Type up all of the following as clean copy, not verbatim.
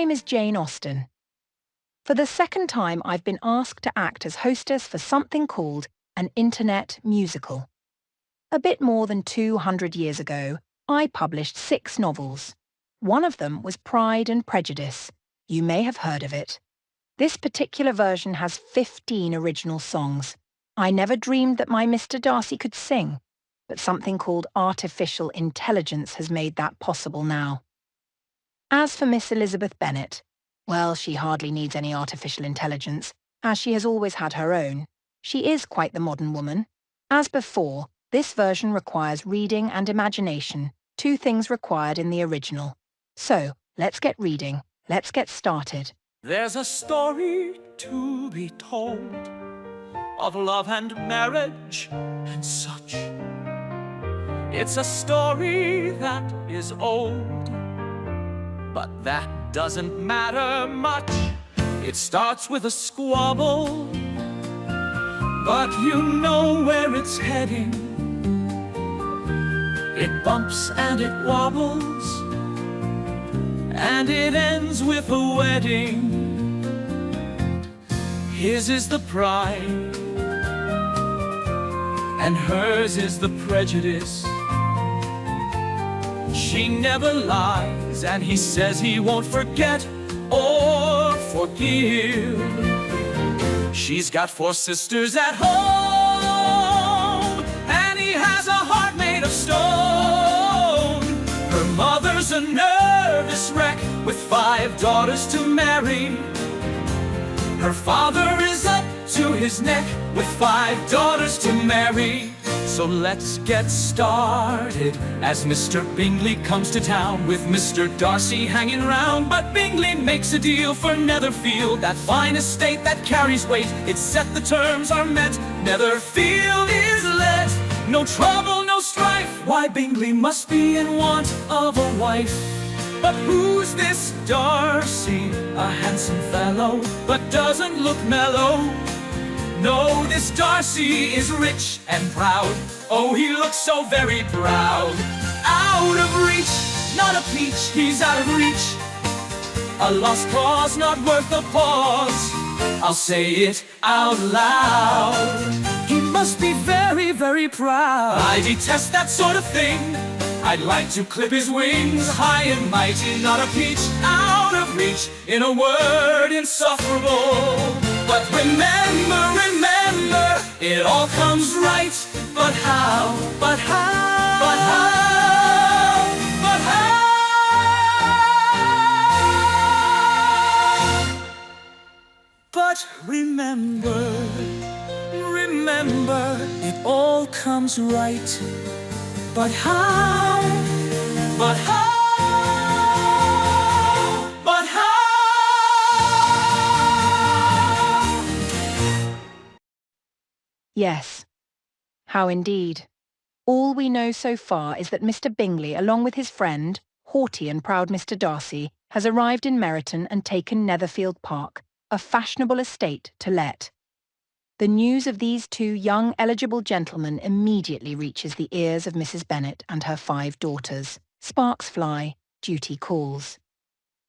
name is Jane Austen. For the second time, I've been asked to act as hostess for something called an internet musical. A bit more than 200 years ago, I published 6 novels. One of them was Pride and Prejudice. You may have heard of it. This particular version has 15 original songs. I never dreamed that my Mr. Darcy could sing, but something called artificial intelligence has made that possible now. As for Miss Elizabeth Bennet, well, she hardly needs any artificial intelligence, as she has always had her own. She is quite the modern woman. As before, this version requires reading and imagination, 2 things required in the original. So, let's get reading. Let's get started. There's a story to be told of love and marriage and such. It's a story that is old, but that doesn't matter much. It starts with a squabble, but you know where it's heading. It bumps and it wobbles, and it ends with a wedding. His is the pride, and hers is the prejudice. She never lies, and he says he won't forget or forgive. She's got 4 sisters at home, and he has a heart made of stone. Her mother's a nervous wreck with 5 daughters to marry. Her father is up to his neck with 5 daughters to marry. So let's get started as Mr. Bingley comes to town with Mr. Darcy hanging round. But Bingley makes a deal for Netherfield, that fine estate that carries weight. It's set, the terms are met, Netherfield is let. No trouble, no strife, why Bingley must be in want of a wife. But who's this Darcy? A handsome fellow, but doesn't look mellow. No, this Darcy is rich and proud. Oh, he looks so very proud. Out of reach, not a peach, he's out of reach. A lost cause, not worth a pause. I'll say it out loud. He must be very, very proud. I detest that sort of thing. I'd like to clip his wings, high and mighty, not a peach, out of reach. In a word, insufferable. But remember, remember, it all comes right. But how, but how, but how, but how? But remember, remember, it all comes right. But how, but how? Yes. How indeed. All we know so far is that Mr. Bingley, along with his friend, haughty and proud Mr. Darcy, has arrived in Meryton and taken Netherfield Park, a fashionable estate, to let. The news of these 2 young eligible gentlemen immediately reaches the ears of Mrs. Bennet and her 5 daughters. Sparks fly, duty calls.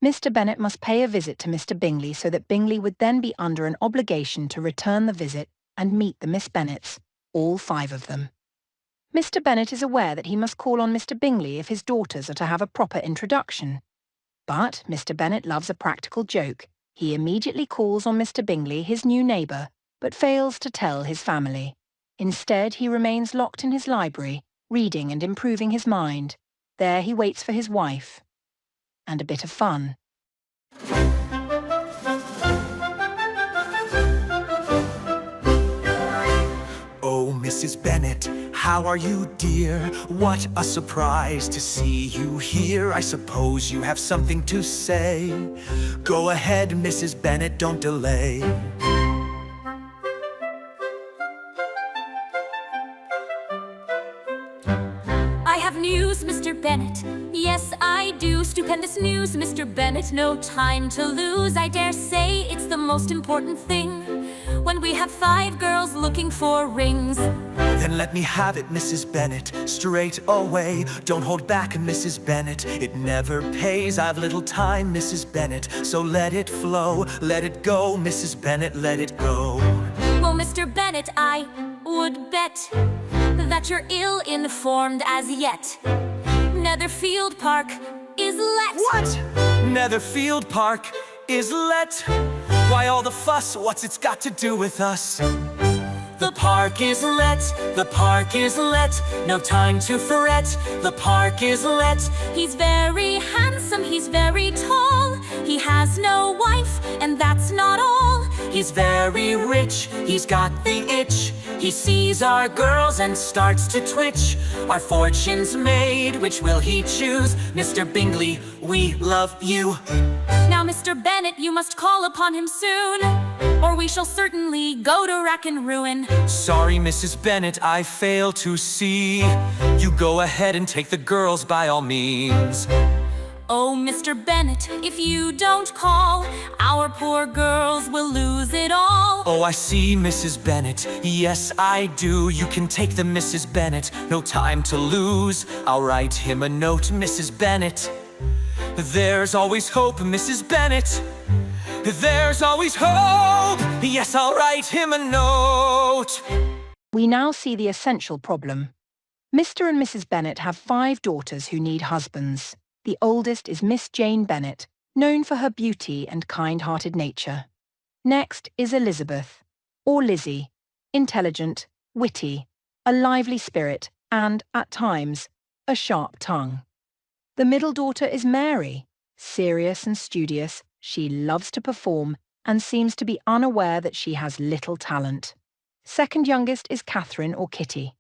Mr. Bennet must pay a visit to Mr. Bingley so that Bingley would then be under an obligation to return the visit and meet the Miss Bennets, all 5 of them. Mr. Bennet is aware that he must call on Mr. Bingley if his daughters are to have a proper introduction. But Mr. Bennet loves a practical joke. He immediately calls on Mr. Bingley, his new neighbour, but fails to tell his family. Instead, he remains locked in his library, reading and improving his mind. There he waits for his wife. And a bit of fun. Oh, Mrs. Bennet, how are you, dear? What a surprise to see you here. I suppose you have something to say. Go ahead, Mrs. Bennet, don't delay. I have news, Mr. Bennet. Yes, I do. Stupendous news, Mr. Bennet. No time to lose. I dare say it's the most important thing when we have 5 girls looking for rings. Then let me have it, Mrs. Bennet, straight away. Don't hold back, Mrs. Bennet, it never pays. I've little time, Mrs. Bennet, so let it flow. Let it go, Mrs. Bennet, let it go. Well, Mr. Bennet, I would bet that you're ill-informed as yet. Netherfield Park is let. What? Netherfield Park is let? Why all the fuss? What's it's got to do with us? The park is let, the park is let, no time to fret, the park is let. He's very handsome, he's very tall, he has no wife, and that's not all. He's very rich, he's got the itch, he sees our girls and starts to twitch. Our fortune's made, which will he choose? Mr. Bingley, we love you. Now, Mr. Bennet, you must call upon him soon, or we shall certainly go to rack and ruin. Sorry, Mrs. Bennet, I fail to see. You go ahead and take the girls by all means. Oh, Mr. Bennet, if you don't call, our poor girls will lose it all. Oh, I see, Mrs. Bennet, yes, I do. You can take them, Mrs. Bennet, no time to lose. I'll write him a note, Mrs. Bennet. There's always hope, Mrs. Bennet. There's always hope. Yes, I'll write him a note. We now see the essential problem. Mr. and Mrs. Bennet have 5 daughters who need husbands. The oldest is Miss Jane Bennet, known for her beauty and kind-hearted nature. Next is Elizabeth, or Lizzie, intelligent, witty, a lively spirit, and, at times, a sharp tongue. The middle daughter is Mary, serious and studious. She loves to perform and seems to be unaware that she has little talent. Second youngest is Catherine, or Kitty.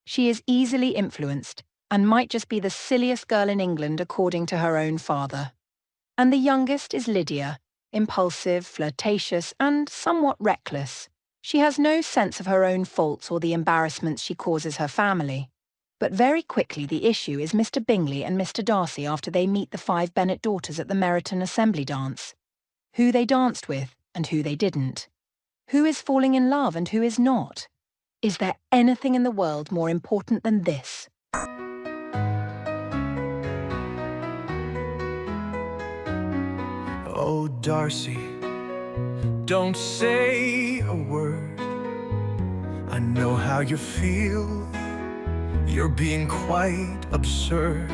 She is easily influenced and might just be the silliest girl in England according to her own father. And the youngest is Lydia, impulsive, flirtatious, and somewhat reckless. She has no sense of her own faults or the embarrassments she causes her family. But very quickly the issue is Mr. Bingley and Mr. Darcy after they meet the 5 Bennet daughters at the Meryton Assembly dance. Who they danced with and who they didn't. Who is falling in love and who is not. Is there anything in the world more important than this? Oh, Darcy, don't say a word. I know how you feel. You're being quite absurd.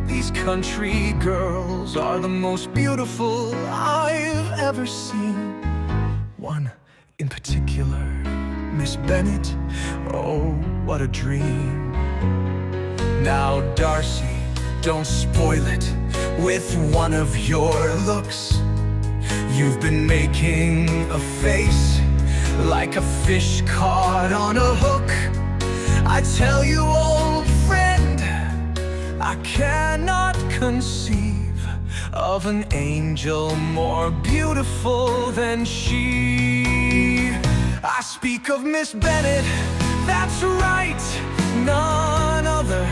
These country girls are the most beautiful I've ever seen. One in particular, Miss Bennet, oh, what a dream. Now, Darcy, don't spoil it with one of your looks. You've been making a face like a fish caught on a hook. I tell you, old friend, I cannot conceive of an angel more beautiful than she. I speak of Miss Bennet, that's right, none other.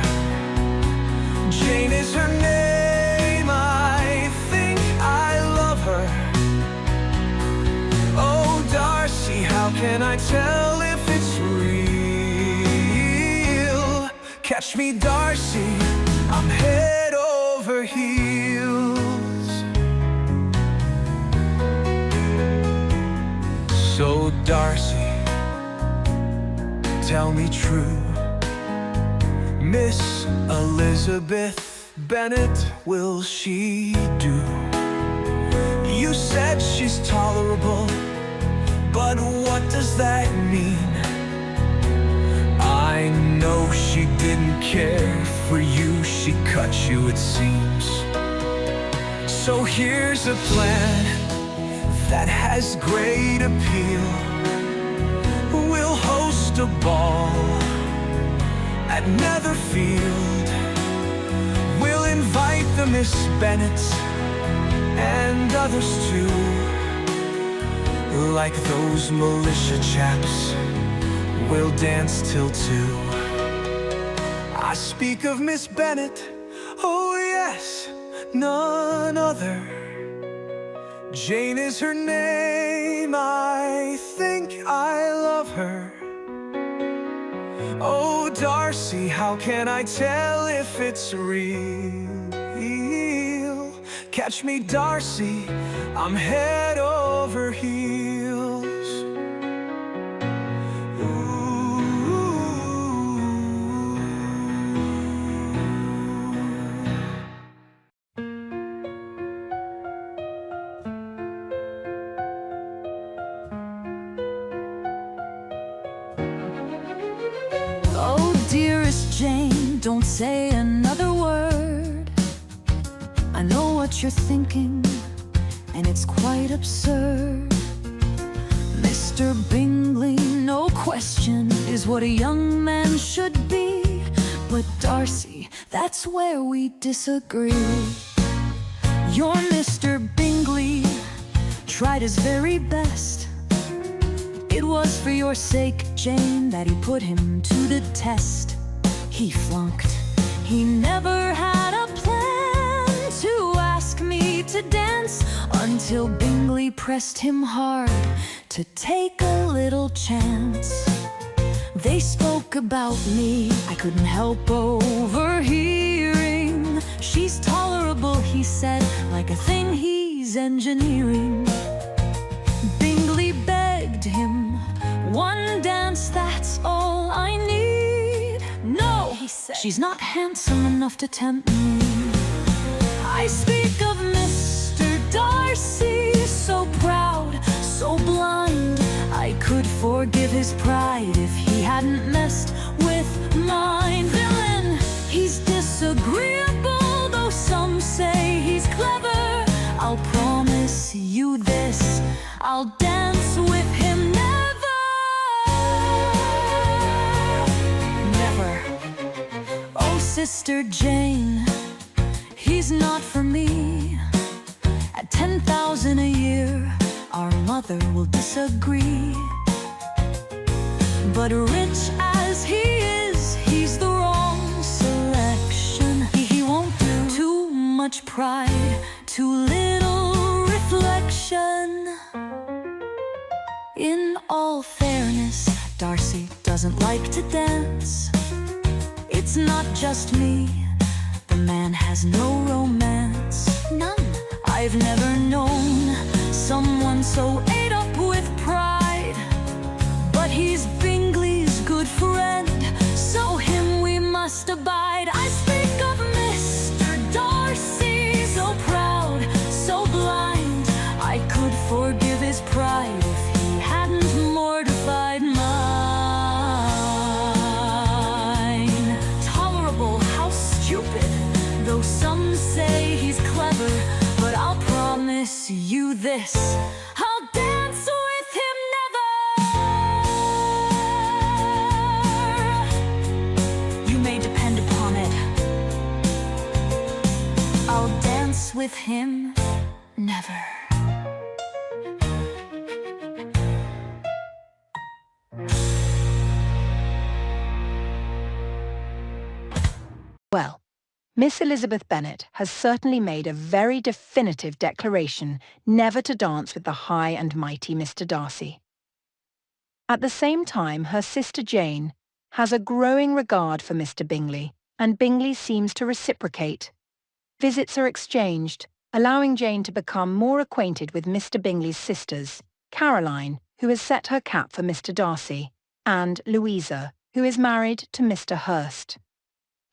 Jane is her name, I think I love her. Oh, Darcy, how can I tell if it's real? Catch me, Darcy, I'm head over heels. So, Darcy, tell me true, Miss Elizabeth Bennet, will she do? You said she's tolerable, but what does that mean? I know she didn't care for you, she cut you, it seems. So here's a plan that has great appeal. We'll host a ball at Netherfield. We'll invite the Miss Bennets and others too, like those militia chaps. We'll dance till 2. I speak of Miss Bennet, oh yes, none other. Jane is her name, I think I love her. Darcy, how can I tell if it's real? Catch me, Darcy, I'm head over heels. Oh, dearest Jane, don't say another word. I know what you're thinking, and it's quite absurd. Mr. Bingley, no question, is what a young man should be. But Darcy, that's where we disagree. Your Mr. Bingley tried his very best. It was for your sake, Jane, that he put him to the test. He flunked. He never had a plan to ask me to dance, until Bingley pressed him hard to take a little chance. They spoke about me, I couldn't help overhearing. She's tolerable, he said, like a thing he's engineering. Bingley begged him, one dance, that's all I need. No, he said, she's not handsome enough to tempt me. I speak of Mr. Darcy, so proud, so blind. I could forgive his pride if he hadn't messed with mine. Villain, he's disagreeable, though some say he's clever. I'll promise you this, I'll dance with him never. Never. Oh, Sister Jane, he's not for me. At 10,000 a year, our mother will disagree. But rich as he is, he's the wrong selection. He won't do. Too much pride, too little reflection. In all fairness, Darcy doesn't like to dance. It's not just me, the man has no romance. None. I've never known someone so ate up with pride. But he's Bingley's good friend, so him we must abide. I speak of Mr. Darcy, so proud, so blind. I could forgive his pride if he hadn't mortified mine. Tolerable, how stupid, though some say he's clever. But I'll promise you this, I'll dance with him never. You may depend upon it, I'll dance with him never. Well, Miss Elizabeth Bennet has certainly made a very definitive declaration never to dance with the high and mighty Mr. Darcy. At the same time, her sister Jane has a growing regard for Mr. Bingley, and Bingley seems to reciprocate. Visits are exchanged, allowing Jane to become more acquainted with Mr. Bingley's sisters, Caroline, who has set her cap for Mr. Darcy, and Louisa, who is married to Mr. Hurst.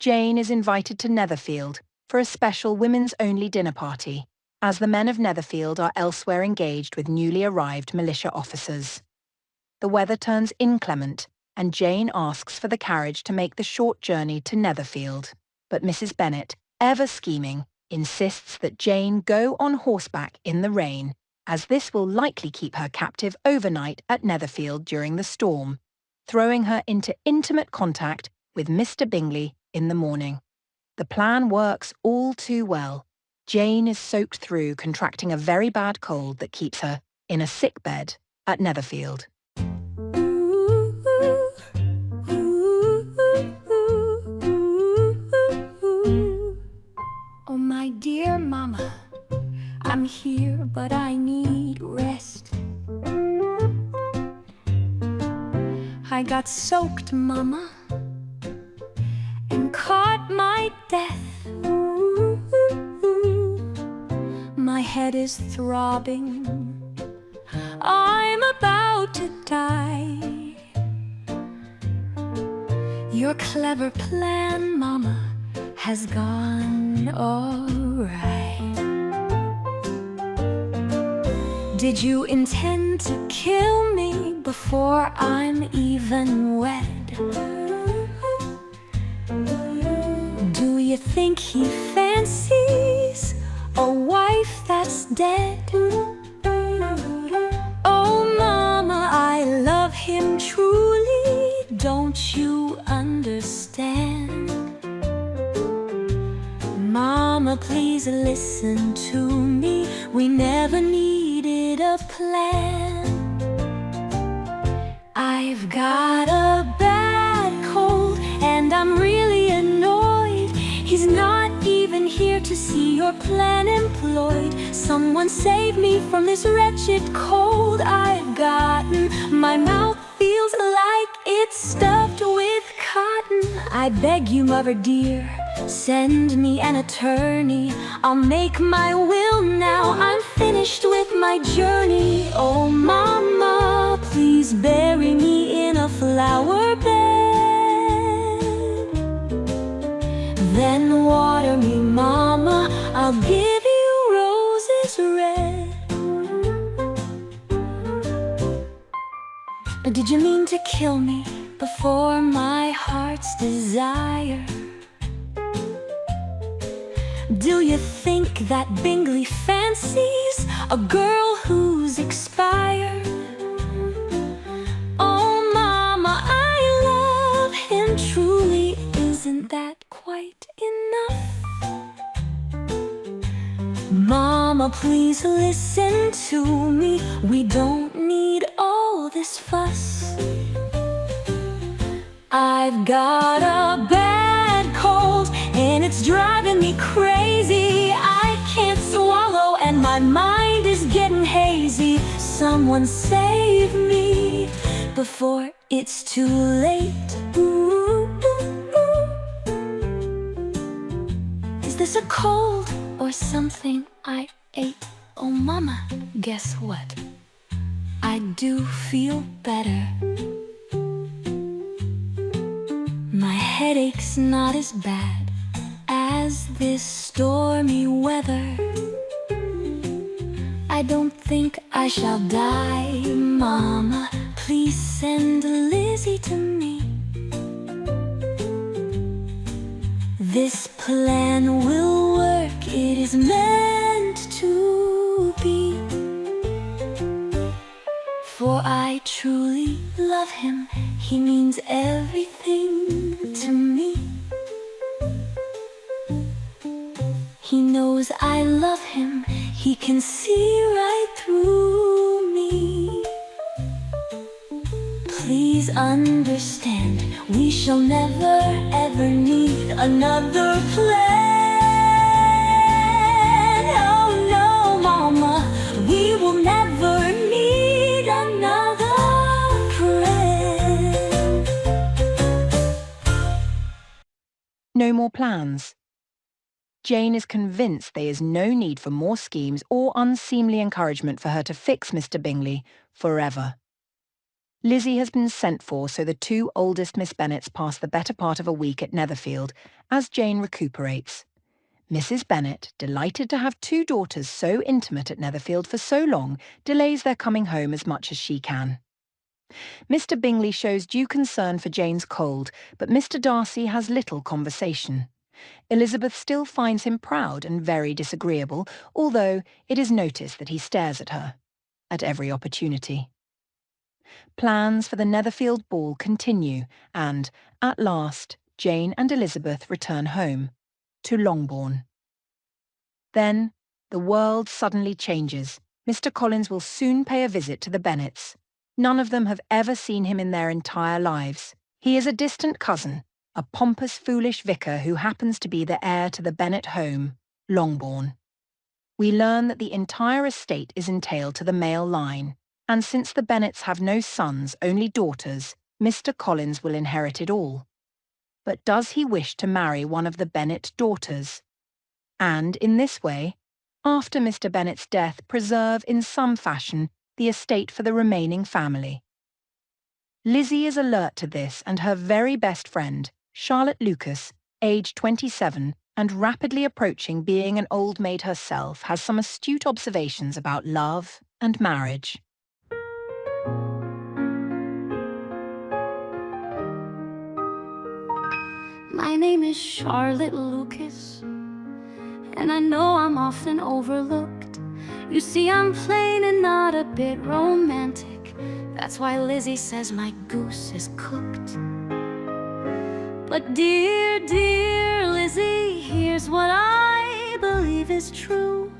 Jane is invited to Netherfield for a special women's-only dinner party, as the men of Netherfield are elsewhere engaged with newly arrived militia officers. The weather turns inclement, and Jane asks for the carriage to make the short journey to Netherfield. But Mrs. Bennet, ever scheming, insists that Jane go on horseback in the rain, as this will likely keep her captive overnight at Netherfield during the storm, throwing her into intimate contact with Mr. Bingley in the morning. The plan works all too well. Jane is soaked through, contracting a very bad cold that keeps her in a sick bed at Netherfield. Oh, my dear Mama, I'm here, but I need rest. I got soaked, Mama. death. My head is throbbing, I'm about to die. Your clever plan, Mama, has gone awry. Did you intend to kill me before I'm even wed? Do you think he fancies a wife that's dead? Oh, Mama, I love him truly, don't you understand? Mama, please listen to me, we never needed a plan. I've got a bad cold and I'm really annoyed. He's not even here to see your plan employed. Someone save me from this wretched cold I've gotten. My mouth feels like it's stuffed with cotton. I beg you, mother dear, send me an attorney. I'll make my will now, I'm finished with my journey. Oh, Mama, please bury me in a flower bed. Then water me, Mama, I'll give you roses red. Did you mean to kill me before my heart's desire? Do you think that Bingley fancies a girl who's expired? Oh, Mama, I love him truly, isn't that quite enough? Mama, please listen to me, we don't need all this fuss. I've got a bad cold and it's driving me crazy. I can't swallow and my mind is getting hazy. Someone save me before it's too late. Ooh, ooh, ooh. Is this a cold or something I ate? Oh, Mama, guess what? I do feel better. My headache's not as bad as this stormy weather. I don't think I shall die, Mama. Please send Lizzie to me. This plan will work, it is meant to be. For I truly love him, he means everything to me. He knows I love him, he can see right through me. Please understand, we shall never ever need another plan. Oh no, Mama, we will never need another plan. No more plans. Jane is convinced there is no need for more schemes or unseemly encouragement for her to fix Mr. Bingley forever. Lizzie has been sent for so the two oldest Miss Bennets pass the better part of a week at Netherfield as Jane recuperates. Mrs. Bennet, delighted to have two daughters so intimate at Netherfield for so long, delays their coming home as much as she can. Mr. Bingley shows due concern for Jane's cold, but Mr. Darcy has little conversation. Elizabeth still finds him proud and very disagreeable, although it is noticed that he stares at her at every opportunity. Plans for the Netherfield ball continue, and, at last, Jane and Elizabeth return home, to Longbourn. Then, the world suddenly changes. Mr. Collins will soon pay a visit to the Bennets. None of them have ever seen him in their entire lives. He is a distant cousin, a pompous, foolish vicar who happens to be the heir to the Bennet home, Longbourn. We learn that the entire estate is entailed to the male line, and since the Bennets have no sons, only daughters, Mr. Collins will inherit it all. But does he wish to marry one of the Bennet daughters? And, in this way, after Mr. Bennet's death, preserve in some fashion the estate for the remaining family. Lizzie is alert to this, and her very best friend, Charlotte Lucas, aged 27 and rapidly approaching being an old maid herself, has some astute observations about love and marriage. My name is Charlotte Lucas, and I know I'm often overlooked. You see, I'm plain and not a bit romantic. That's why Lizzie says my goose is cooked. But dear, dear Lizzie, here's what I believe is true.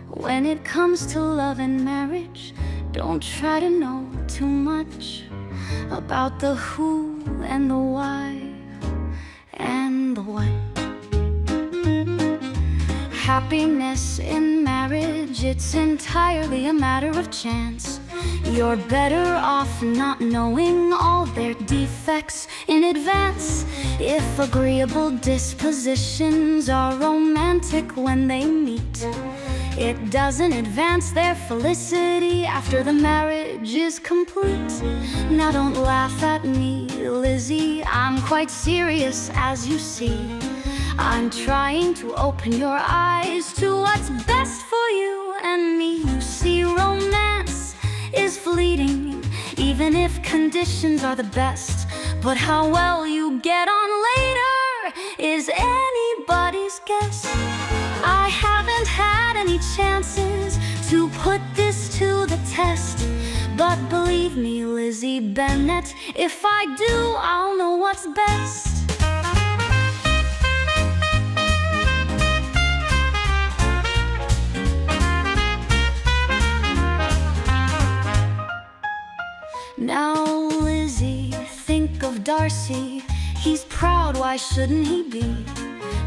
When it comes to love and marriage, don't try to know too much about the who and the why and the what. Happiness in marriage, it's entirely a matter of chance. You're better off not knowing all their defects in advance. If agreeable dispositions are romantic when they meet, it doesn't advance their felicity after the marriage is complete. Now don't laugh at me, Lizzie, I'm quite serious, as you see. I'm trying to open your eyes to what's best for you and me. You see, romance is fleeting, even if conditions are the best. But how well you get on later is anybody's guess. I haven't had any chances to put this to the test, but believe me, Lizzie Bennet, if I do, I'll know what's best. Now, Lizzie, think of Darcy. He's proud, why shouldn't he be?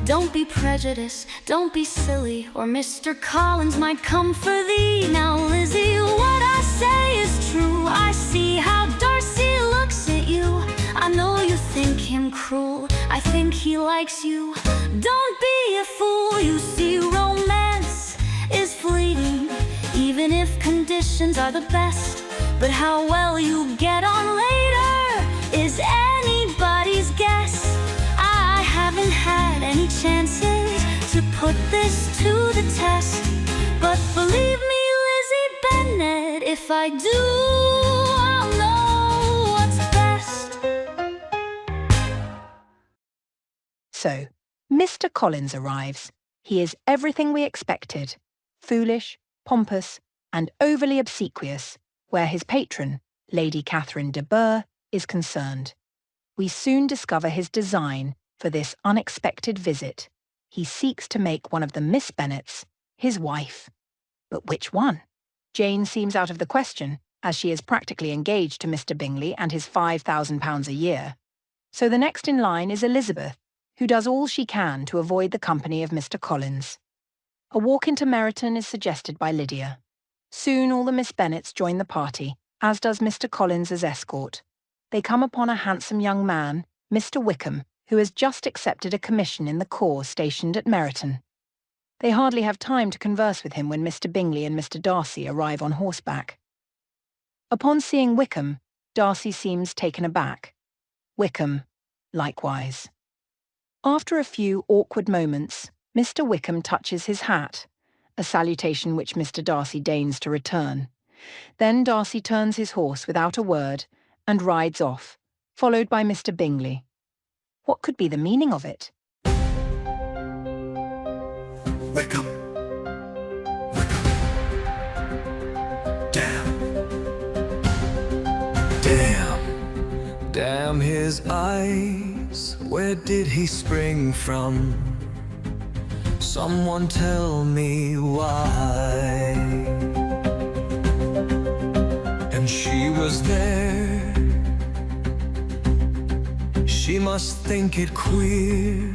Don't be prejudiced, don't be silly, or Mr. Collins might come for thee. Now, Lizzie, what I say is true. I see how Darcy looks at you. I know you think him cruel, I think he likes you. Don't be a fool, you see, romance is fleeting, even if conditions are the best. But how well you get on later is anybody's guess. I haven't had any chances to put this to the test, but believe me, Lizzie Bennet, if I do, I'll know what's best. So, Mr. Collins arrives. He is everything we expected: foolish, pompous, and overly obsequious, where his patron, Lady Catherine de Bourgh, is concerned. We soon discover his design for this unexpected visit. He seeks to make one of the Miss Bennets his wife. But which one? Jane seems out of the question, as she is practically engaged to Mr. Bingley and his £5,000 a year. So the next in line is Elizabeth, who does all she can to avoid the company of Mr. Collins. A walk into Meryton is suggested by Lydia. Soon all the Miss Bennets join the party, as does Mr. Collins as escort. They come upon a handsome young man, Mr. Wickham, who has just accepted a commission in the corps stationed at Meryton. They hardly have time to converse with him when Mr. Bingley and Mr. Darcy arrive on horseback. Upon seeing Wickham, Darcy seems taken aback. Wickham, likewise. After a few awkward moments, Mr. Wickham touches his hat, a salutation which Mr. Darcy deigns to return. Then Darcy turns his horse without a word and rides off, followed by Mr. Bingley. What could be the meaning of it? Wickham. Wickham. Damn. Damn. Damn his eyes, where did he spring from? Someone tell me why. And she was there. She must think it queer.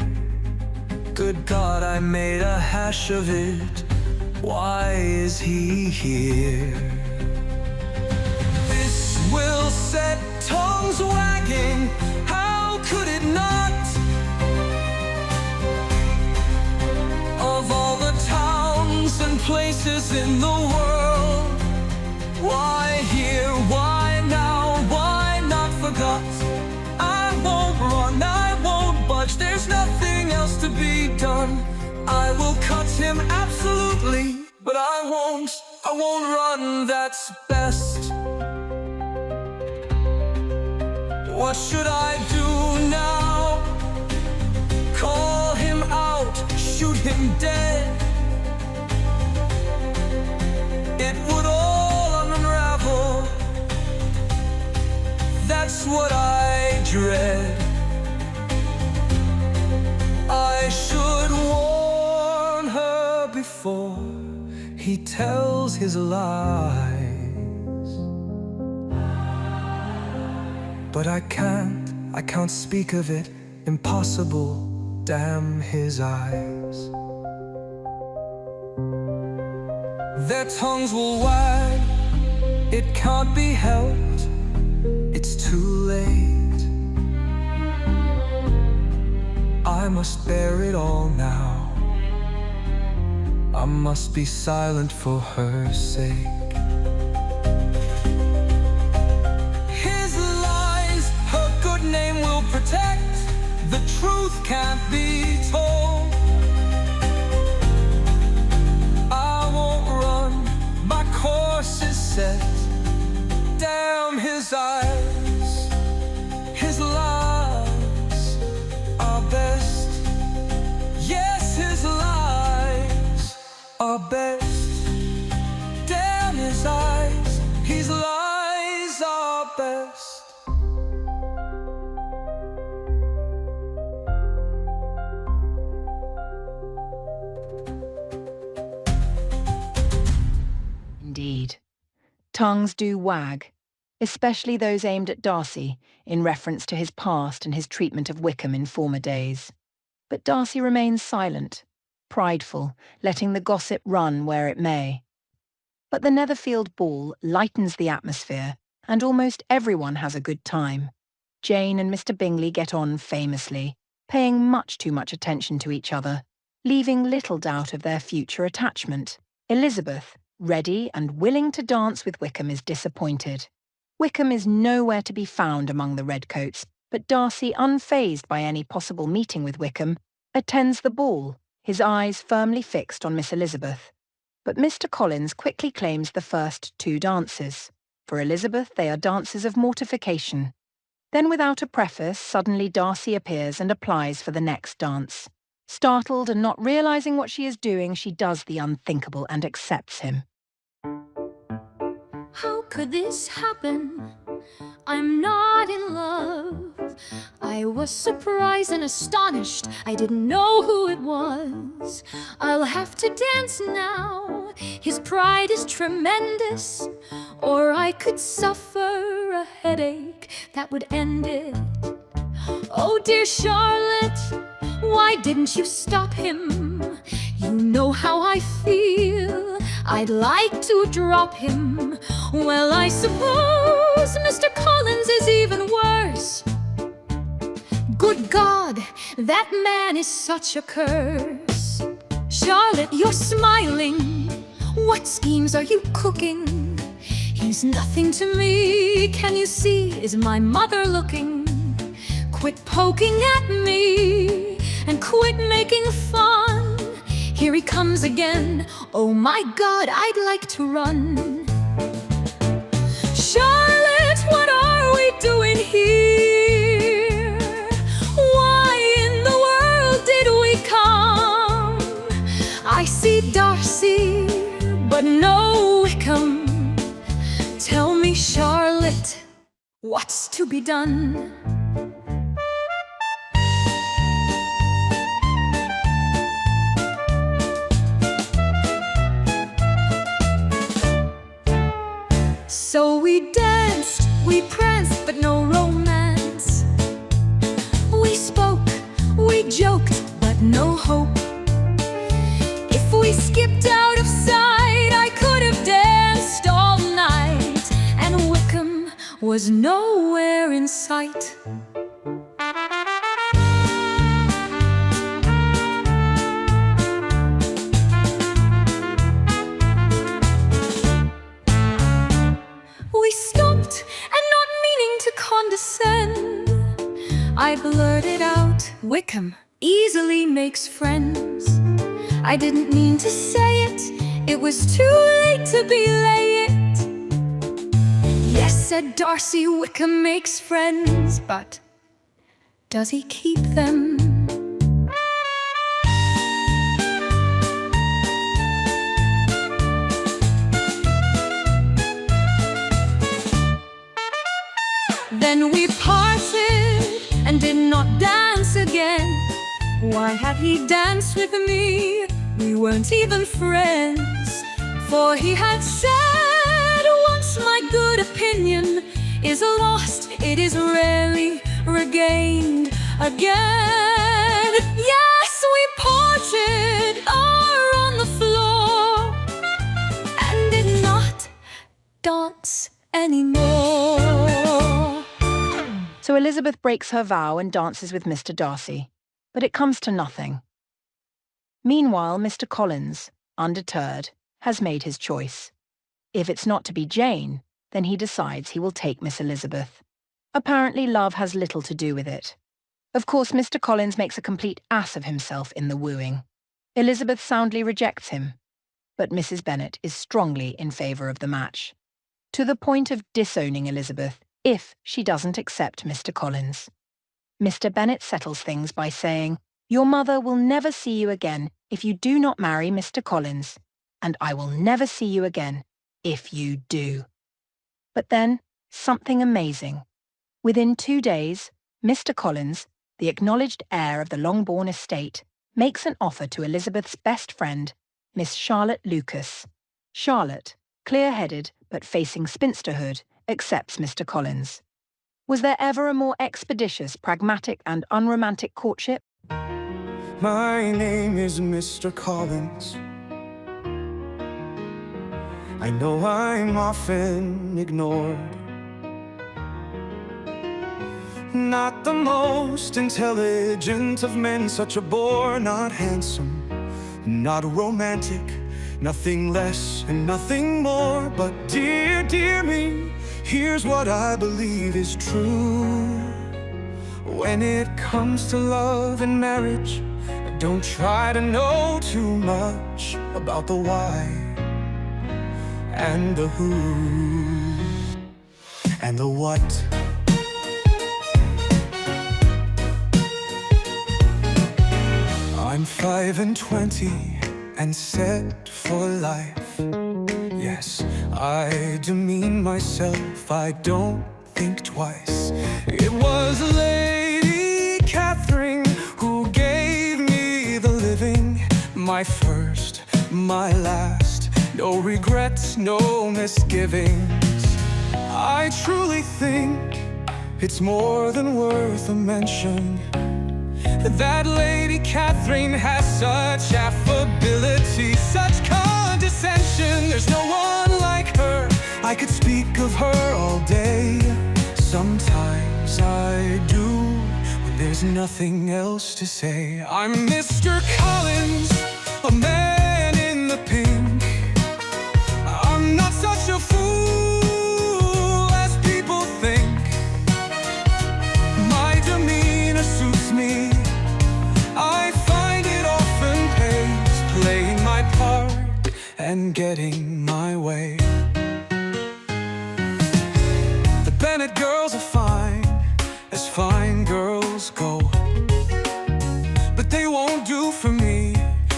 Good God, I made a hash of it. Why is he here? This will set tongues wagging. How could it not? places in the world. Why here, why now, why not forgot? I won't run, I won't budge, there's nothing else to be done. I will cut him absolutely, but I won't run, that's best. What should I do now? Call him out, shoot him dead? It would all unravel, that's what I dread. I should warn her before he tells his lies. But I can't speak of it, impossible, damn his eyes. Their tongues will wag, it can't be helped, it's too late. I must bear it all now, I must be silent for her sake. His lies, her good name will protect, the truth can't be told. I won't run, my course is set. Damn his eyes, his lies are best. Yes, his lies are best. Damn his eyes, his lies are best. Indeed. Tongues do wag, especially those aimed at Darcy in reference to his past and his treatment of Wickham in former days. But Darcy remains silent, prideful, letting the gossip run where it may. But the Netherfield ball lightens the atmosphere, and almost everyone has a good time. Jane and Mr. Bingley get on famously, paying much too much attention to each other, leaving little doubt of their future attachment. Elizabeth, ready and willing to dance with Wickham, is disappointed. Wickham is nowhere to be found among the redcoats, but Darcy, unfazed by any possible meeting with Wickham, attends the ball, his eyes firmly fixed on Miss Elizabeth. But Mr. Collins quickly claims the first two dances. For Elizabeth, they are dances of mortification. Then, without a preface, suddenly Darcy appears and applies for the next dance. Startled and not realizing what she is doing, she does the unthinkable and accepts him. How could this happen? I'm not in love. I was surprised and astonished. I didn't know who it was. I'll have to dance now. His pride is tremendous. Or I could suffer a headache that would end it. Oh, dear Charlotte, why didn't you stop him? You know how I feel. I'd like to drop him. Well, I suppose Mr. Collins is even worse. Good God, that man is such a curse. Charlotte, you're smiling. What schemes are you cooking? He's nothing to me. Can you see? Is my mother looking? Quit poking at me and quit making fun. Here he comes again. Oh my God, I'd like to run. Charlotte, what are we doing here? Why in the world did we come? I see Darcy, but no Wickham. Tell me, Charlotte, what's to be done? So we danced, we pranced, but no romance. We spoke, we joked, but no hope. If we skipped out of sight, I could have danced all night, and Wickham was nowhere in sight. and not meaning to condescend, I blurted out, Wickham easily makes friends. I didn't mean to say it, it was too late to belay it. Yes, said Darcy, Wickham makes friends, but does he keep them? Then we parted and did not dance again. Why had he danced with me? We weren't even friends. For he had said once, my good opinion is lost, it is rarely regained again. Yes, we parted on the floor and did not dance anymore. So Elizabeth breaks her vow and dances with Mr. Darcy, but it comes to nothing. Meanwhile, Mr. Collins, undeterred, has made his choice. If it's not to be Jane, then he decides he will take Miss Elizabeth. Apparently love has little to do with it. Of course, Mr. Collins makes a complete ass of himself in the wooing. Elizabeth soundly rejects him, but Mrs. Bennet is strongly in favour of the match, to the point of disowning Elizabeth if she doesn't accept Mr. Collins. Mr. Bennet settles things by saying, "Your mother will never see you again if you do not marry Mr. Collins, and I will never see you again if you do." But then, something amazing. Within 2 days, Mr. Collins, the acknowledged heir of the Longbourn estate, makes an offer to Elizabeth's best friend, Miss Charlotte Lucas. Charlotte, clear-headed but facing spinsterhood, accepts Mr. Collins. Was there ever a more expeditious, pragmatic and unromantic courtship? My name is Mr. Collins. I know I'm often ignored. Not the most intelligent of men, such a bore. Not handsome, not romantic, nothing less and nothing more. But dear, dear me, here's what I believe is true. When it comes to love and marriage, don't try to know too much about the why and the who and the what. I'm 25 and set for life. Yes, I demean myself, I don't think twice. It was Lady Catherine who gave me the living, my first, my last. No regrets, no misgivings. I truly think it's more than worth a mention that Lady Catherine has such affability, such condescension. There's no one like her, I could speak of her all day. Sometimes I do, when there's nothing else to say. I'm Mr. Collins, a man in the pink. I'm not such a fool as people think. My demeanor suits me, I find it often pays playing my part and getting my way. The Bennet girls are fine, as fine girls go, but they won't do for me.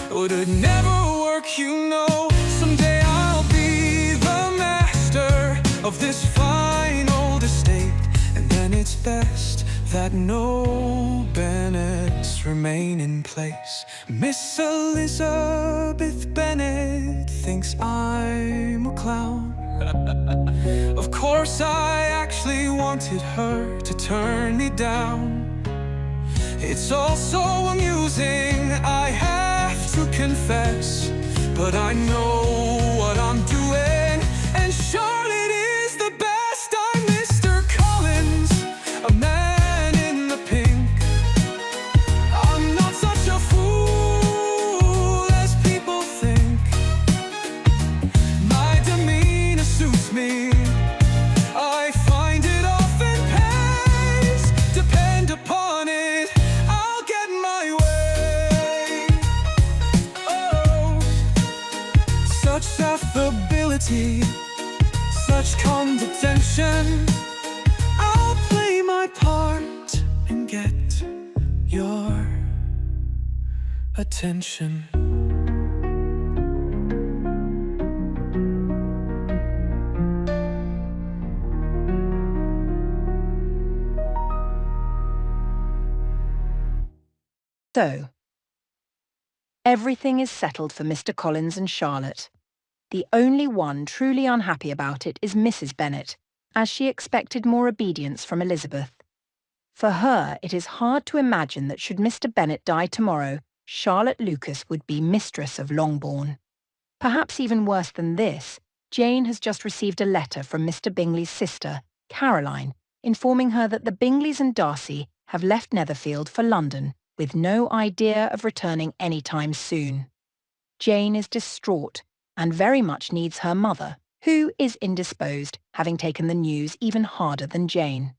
It would never work, you know. Someday I'll be the master of this fine old estate, and then it's best that no Bennets remain in place. Miss Elizabeth Bennet thinks I'm a clown. Of course I actually wanted her to turn me down. It's all so amusing, I have to confess, but I know what I'm doing, and Charlotte is the best. I'm Mr. Collins, a man in the pink. I'm not such a fool as people think. My demeanor suits me, I find attention. So, everything is settled for Mr. Collins and Charlotte. The only one truly unhappy about it is Mrs. Bennet, as she expected more obedience from Elizabeth. For her, it is hard to imagine that should Mr. Bennet die tomorrow, Charlotte Lucas would be mistress of Longbourn. Perhaps even worse than this, Jane has just received a letter from Mr. Bingley's sister, Caroline, informing her that the Bingleys and Darcy have left Netherfield for London, with no idea of returning any time soon. Jane is distraught and very much needs her mother, who is indisposed, having taken the news even harder than Jane.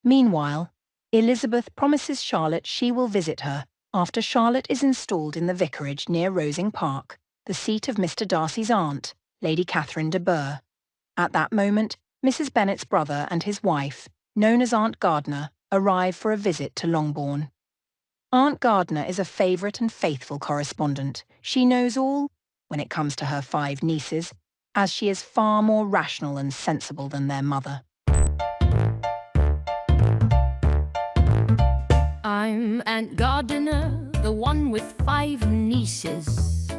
Meanwhile, Elizabeth promises Charlotte she will visit her after Charlotte is installed in the vicarage near Rosing Park, the seat of Mr. Darcy's aunt, Lady Catherine de Bourgh. At that moment, Mrs. Bennet's brother and his wife, known as Aunt Gardiner, arrive for a visit to Longbourn. Aunt Gardiner is a favourite and faithful correspondent. She knows all, when it comes to her 5 nieces, as she is far more rational and sensible than their mother. I'm Aunt Gardiner, the one with 5 nieces.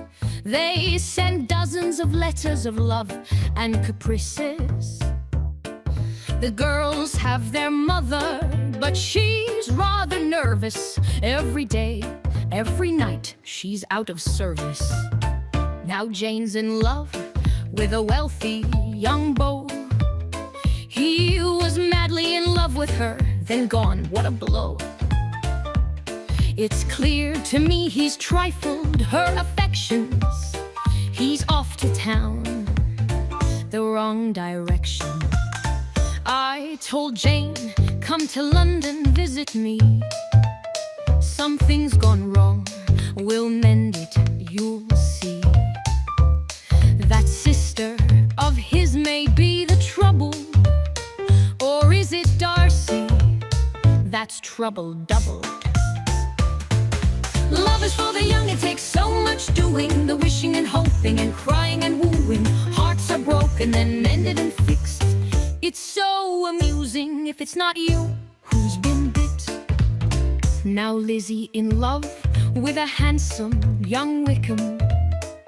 They send dozens of letters of love and caprices. The girls have their mother, but she's rather nervous. Every day, every night, she's out of service. Now Jane's in love with a wealthy young beau. He was madly in love with her, then gone, what a blow. It's clear to me he's trifled her affections. He's off to town, the wrong direction. I told Jane, come to London, visit me. Something's gone wrong, we'll mend it, you'll see. That sister of his may be the trouble. Or is it Darcy? That's trouble doubled. Love is for the young, it takes so much doing. The wishing and hoping and crying and wooing. Hearts are broken, then mended and fixed. It's so amusing if it's not you who's been bit. Now Lizzie in love with a handsome young Wickham.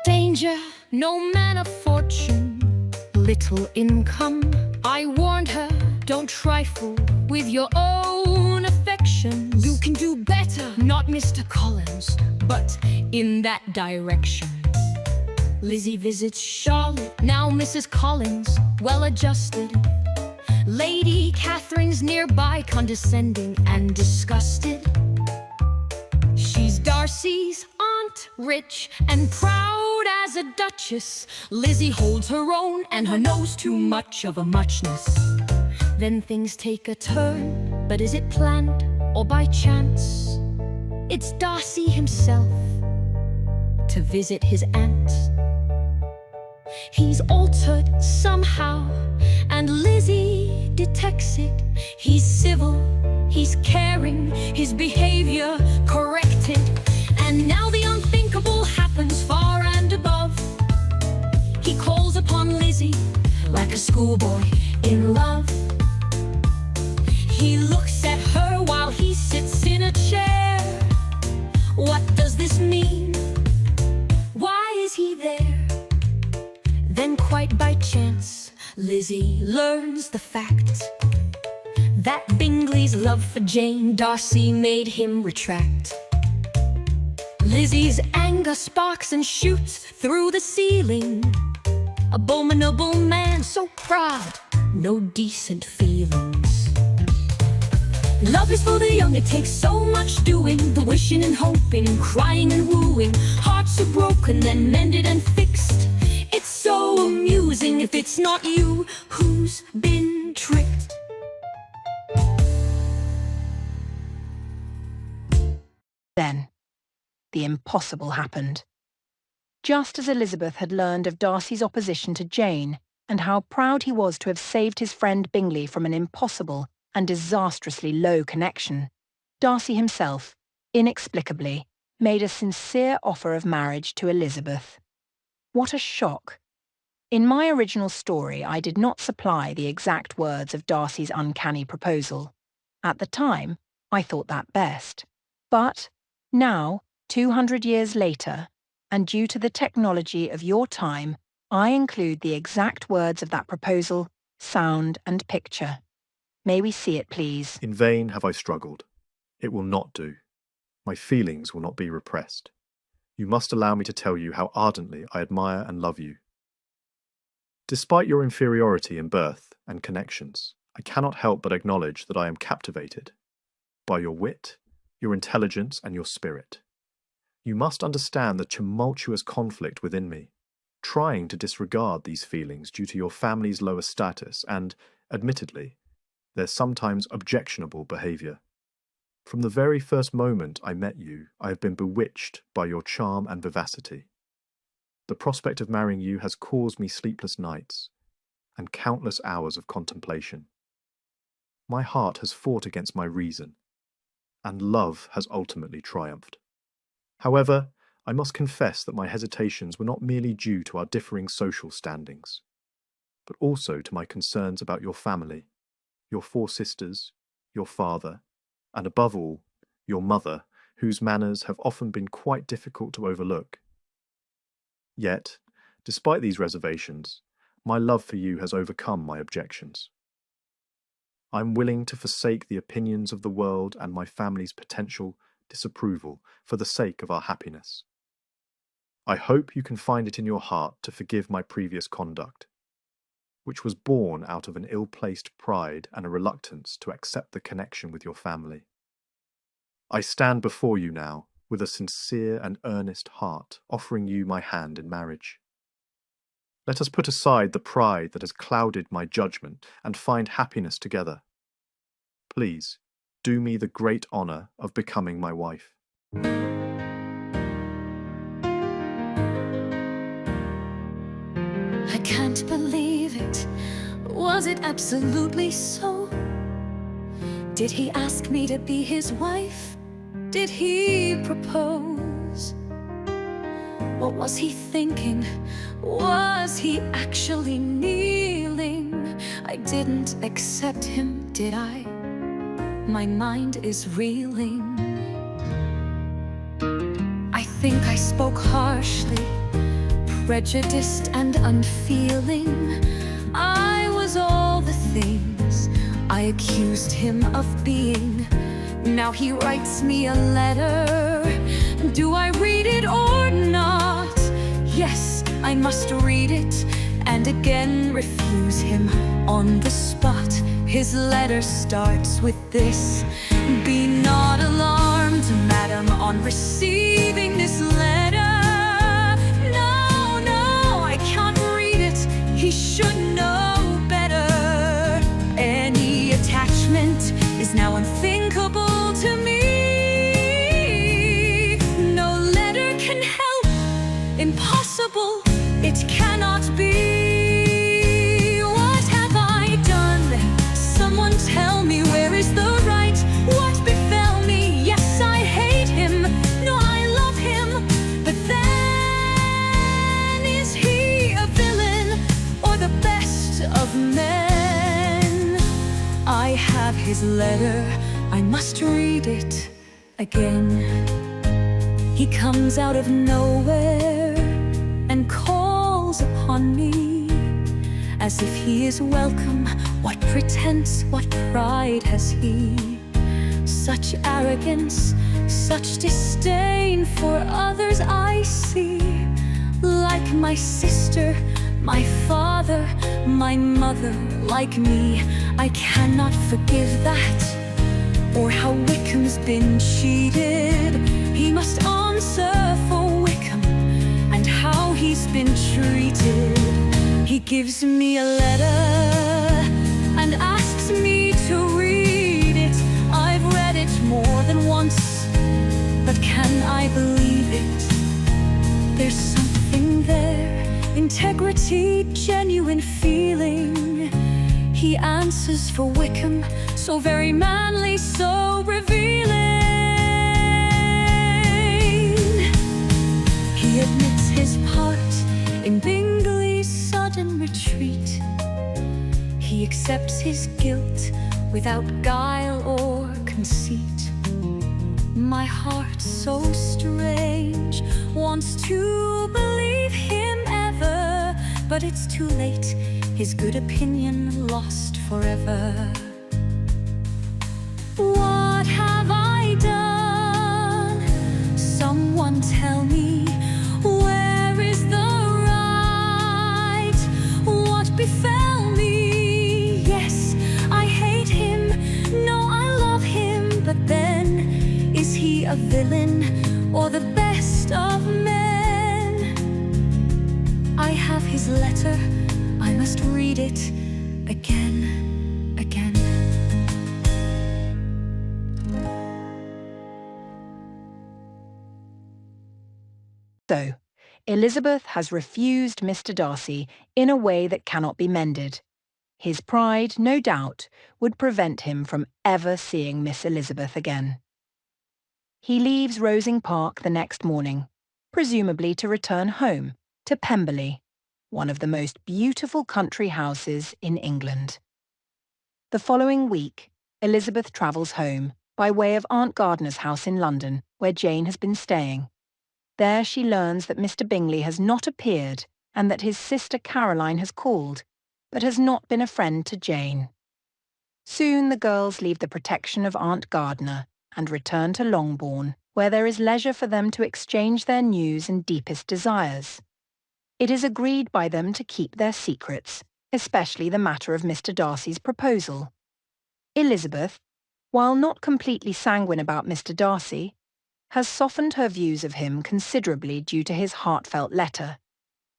Danger, no man of fortune, little income. I warned her, don't trifle with your own affections. You can do better, not Mr. Collins, but in that direction. Lizzie visits Charlotte, now Mrs. Collins, well-adjusted. Lady Catherine's nearby, condescending and disgusted. She's Darcy's aunt, rich and proud as a duchess. Lizzie holds her own, and her nose too much of a muchness. Then things take a turn, but is it planned or by chance? It's Darcy himself to visit his aunt. He's altered somehow, and Lizzie detects it. He's civil, he's caring, his behavior corrected. And now the unthinkable happens far and above. He calls upon Lizzie like a schoolboy in love. He looks at her while he sits in a chair. What does this mean? Why is he there? Then quite by chance, Lizzie learns the fact that Bingley's love for Jane Darcy made him retract. Lizzie's anger sparks and shoots through the ceiling. Abominable man, so proud, no decent feelings. Love is for the young, it takes so much doing. The wishing and hoping, crying and wooing. Hearts are broken, then mended and fixed. It's so amusing if it's not you who's been tricked. Then, the impossible happened. Just as Elizabeth had learned of Darcy's opposition to Jane, and how proud he was to have saved his friend Bingley from an impossible and disastrously low connection, Darcy himself, inexplicably, made a sincere offer of marriage to Elizabeth. What a shock! In my original story, I did not supply the exact words of Darcy's uncanny proposal. At the time, I thought that best. But now, 200 years later, and due to the technology of your time, I include the exact words of that proposal, sound and picture. May we see it, please? In vain have I struggled. It will not do. My feelings will not be repressed. You must allow me to tell you how ardently I admire and love you. Despite your inferiority in birth and connections, I cannot help but acknowledge that I am captivated by your wit, your intelligence, and your spirit. You must understand the tumultuous conflict within me, trying to disregard these feelings due to your family's lower status and, admittedly, their sometimes objectionable behaviour. From the very first moment I met you, I have been bewitched by your charm and vivacity. The prospect of marrying you has caused me sleepless nights and countless hours of contemplation. My heart has fought against my reason, and love has ultimately triumphed. However, I must confess that my hesitations were not merely due to our differing social standings, but also to my concerns about your family, your 4 sisters, your father, and above all, your mother, whose manners have often been quite difficult to overlook. Yet, despite these reservations, my love for you has overcome my objections. I am willing to forsake the opinions of the world and my family's potential disapproval for the sake of our happiness. I hope you can find it in your heart to forgive my previous conduct, which was born out of an ill-placed pride and a reluctance to accept the connection with your family. I stand before you now with a sincere and earnest heart, offering you my hand in marriage. Let us put aside the pride that has clouded my judgment and find happiness together. Please, do me the great honour of becoming my wife. I can't believe it. Was it absolutely so? Did he ask me to be his wife? Did he propose? What was he thinking? Was he actually kneeling? I didn't accept him, did I? My mind is reeling. I think I spoke harshly, prejudiced and unfeeling. I was all the things I accused him of being. Now he writes me a letter. Do I read it or not? Yes, I must read it, and again refuse him on the spot. His letter starts with this: be not alarmed, madam, on receiving this letter. No, no, I can't read it. He should know better. Any attachment is now unthinkable to me. No letter can help. Impossible, it cannot be. What have I done? Someone tell me, where is the right? What befell me? Yes, I hate him. No, I love him. But then, is he a villain or the best of men? I have his letter. I must read it again. He comes out of nowhere and calls upon me as if he is welcome. What pretense, what pride has he? Such arrogance, such disdain for others I see. Like my sister, my father, my mother, like me, I cannot forgive that. Or how Wickham's been cheated. He must answer for Wickham and how he's been treated. He gives me a letter and asks me to read it. I've read it more than once, but can I believe it? There's something there, integrity, genuine feeling. He answers for Wickham, so very manly, so revealing. his part in Bingley's sudden retreat. He accepts his guilt without guile or conceit. My heart, so strange, wants to believe him ever, but it's too late, his good opinion lost forever. What have I done? Someone tell me, where is the right? What befell me? Yes, I hate him, no, I love him, but then, is he a villain or the best of men? I have his letter, I must read it again, again. So, Elizabeth has refused Mr. Darcy in a way that cannot be mended. His pride, no doubt, would prevent him from ever seeing Miss Elizabeth again. He leaves Rosing Park the next morning, presumably to return home to Pemberley, one of the most beautiful country houses in England. The following week, Elizabeth travels home by way of Aunt Gardiner's house in London, where Jane has been staying. There she learns that Mr. Bingley has not appeared and that his sister Caroline has called, but has not been a friend to Jane. Soon the girls leave the protection of Aunt Gardiner and return to Longbourn, where there is leisure for them to exchange their news and deepest desires. It is agreed by them to keep their secrets, especially the matter of Mr. Darcy's proposal. Elizabeth, while not completely sanguine about Mr. Darcy, has softened her views of him considerably due to his heartfelt letter,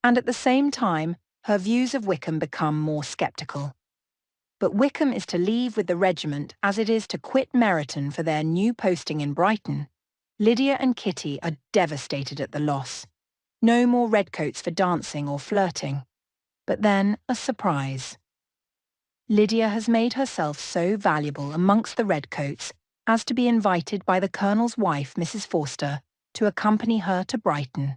and at the same time her views of Wickham become more sceptical. But Wickham is to leave with the regiment as it is to quit Meryton for their new posting in Brighton. Lydia and Kitty are devastated at the loss. No more redcoats for dancing or flirting. But then a surprise. Lydia has made herself so valuable amongst the redcoats as to be invited by the Colonel's wife, Mrs. Forster, to accompany her to Brighton.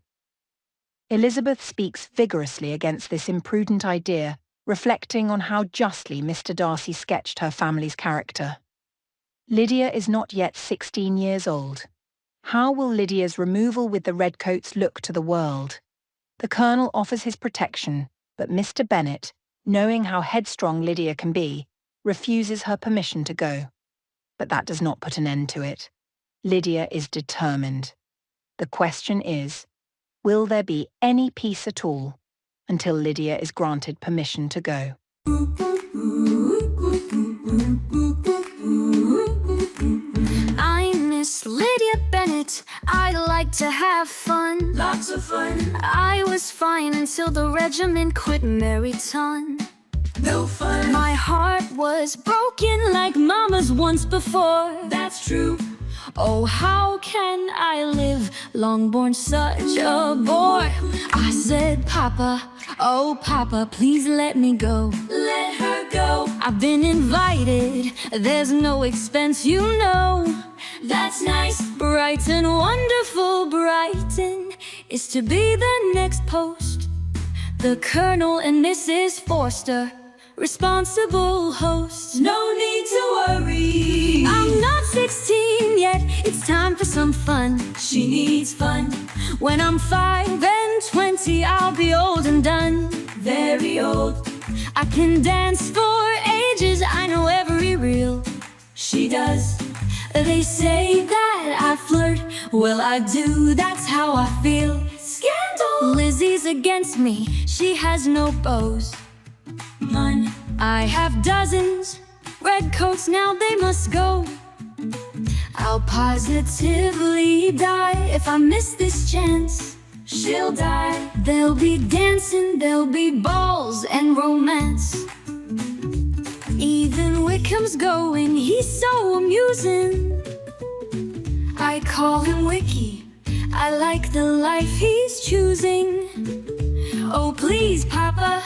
Elizabeth speaks vigorously against this imprudent idea, reflecting on how justly Mr. Darcy sketched her family's character. Lydia is not yet 16 years old. How will Lydia's removal with the redcoats look to the world? The Colonel offers his protection, but Mr. Bennet, knowing how headstrong Lydia can be, refuses her permission to go. But that does not put an end to it. Lydia is determined. The question is, will there be any peace at all until Lydia is granted permission to go? I miss Lydia Bennet, I like to have fun. Lots of fun. I was fine until the regiment quit Meryton. No fun. My heart was broken like Mama's once before. That's true. Oh, how can I live, Longbourn, such a bore? I said, Papa, oh Papa, please let me go. Let her go. I've been invited, there's no expense, you know. That's nice. Brighton, wonderful Brighton, is to be the next post. The Colonel and Mrs. Forster, responsible hosts. No need to worry. I'm not 16 yet, it's time for some fun. She needs fun. When I'm 5 and 20, I'll be old and done. Very old. I can dance for ages, I know every reel. She does. They say that I flirt, well I do, that's how I feel. Scandal. Lizzie's against me, she has no beaux. None. I have dozens, redcoats now they must go. I'll positively die if I miss this chance. She'll die. There'll be dancing, there'll be balls and romance. Even Wickham's going, he's so amusing. I call him Wicky, I like the life he's choosing. Oh please, Papa,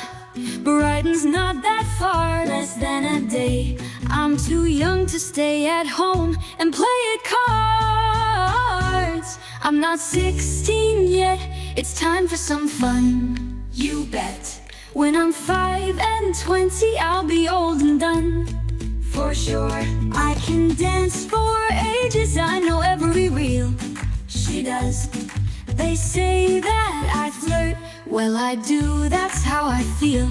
Brighton's not that far, less than a day. I'm too young to stay at home and play at cards. I'm not 16 yet, It's time for some fun, you bet. When I'm 5 and 20, I'll be old and done. For sure, I can dance for ages, I know every reel she does. They say that I flirt, well I do, that's how I feel.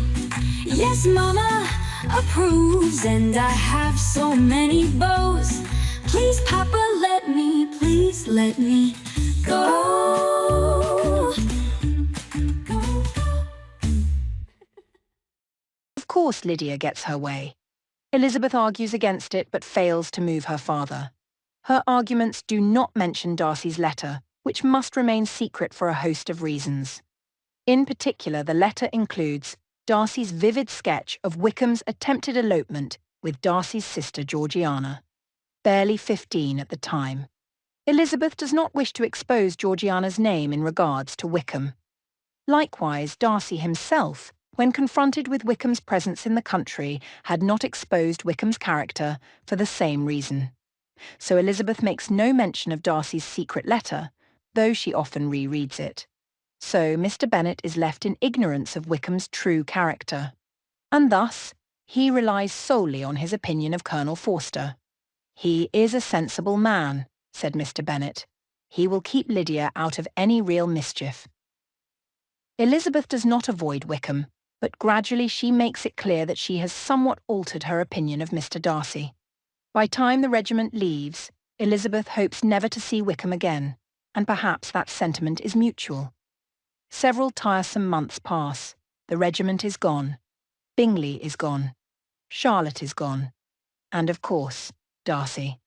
Yes, Mama approves, and I have so many beaux. Please, Papa, please let me go. Of course Lydia gets her way. Elizabeth argues against it but fails to move her father. Her arguments do not mention Darcy's letter, which must remain secret for a host of reasons. In particular, the letter includes Darcy's vivid sketch of Wickham's attempted elopement with Darcy's sister Georgiana, barely 15 at the time. Elizabeth does not wish to expose Georgiana's name in regards to Wickham. Likewise, Darcy himself, when confronted with Wickham's presence in the country, had not exposed Wickham's character for the same reason. So Elizabeth makes no mention of Darcy's secret letter, though she often rereads it. So Mr. Bennet is left in ignorance of Wickham's true character. And thus, he relies solely on his opinion of Colonel Forster. "He is a sensible man," said Mr. Bennet. "He will keep Lydia out of any real mischief." Elizabeth does not avoid Wickham, but gradually she makes it clear that she has somewhat altered her opinion of Mr. Darcy. By time the regiment leaves, Elizabeth hopes never to see Wickham again, and perhaps that sentiment is mutual. Several tiresome months pass. The regiment is gone. Bingley is gone. Charlotte is gone. And of course, Darcy.